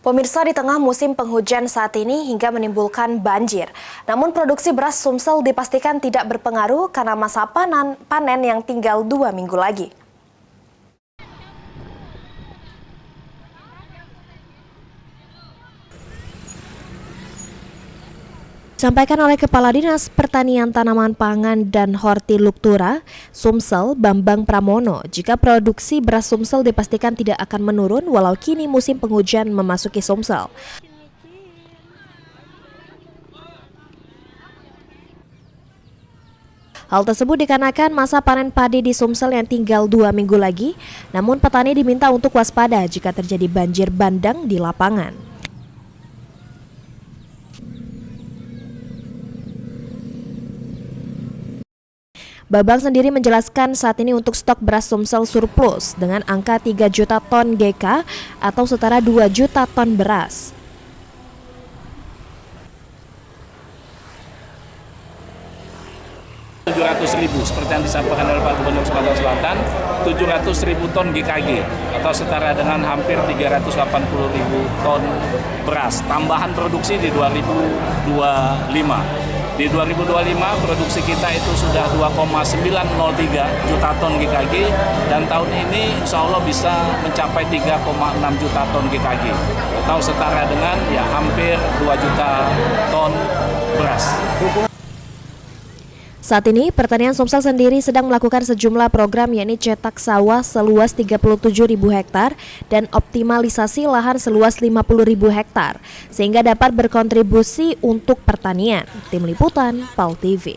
Pemirsa, di tengah musim penghujan saat ini hingga menimbulkan banjir. Namun produksi beras Sumsel dipastikan tidak berpengaruh karena masa panen yang tinggal 2 minggu lagi. Disampaikan oleh Kepala Dinas Pertanian Tanaman Pangan dan Hortiluktura, Sumsel, Bambang Pramono, jika produksi beras Sumsel dipastikan tidak akan menurun walau kini musim penghujan memasuki Sumsel. Hal tersebut dikarenakan masa panen padi di Sumsel yang tinggal 2 minggu lagi, namun petani diminta untuk waspada jika terjadi banjir bandang di lapangan. Bambang sendiri menjelaskan saat ini untuk stok beras Sumsel surplus dengan angka 3 juta ton GK atau setara 2 juta ton beras. Rp700.000 seperti yang disampaikan oleh Pak Gubernur Sumatera Selatan, 700.000 ton GKG atau setara dengan hampir 380.000 ton beras. Tambahan produksi di 2025. Di 2025 produksi kita itu sudah 2,903 juta ton GKG dan tahun ini insya Allah bisa mencapai 3,6 juta ton GKG atau setara dengan hampir 2 juta ton beras. Saat ini, pertanian Sumsel sendiri sedang melakukan sejumlah program yakni cetak sawah seluas 37.000 hektar dan optimalisasi lahan seluas 50.000 hektar, sehingga dapat berkontribusi untuk pertanian. Tim Liputan, PAL TV.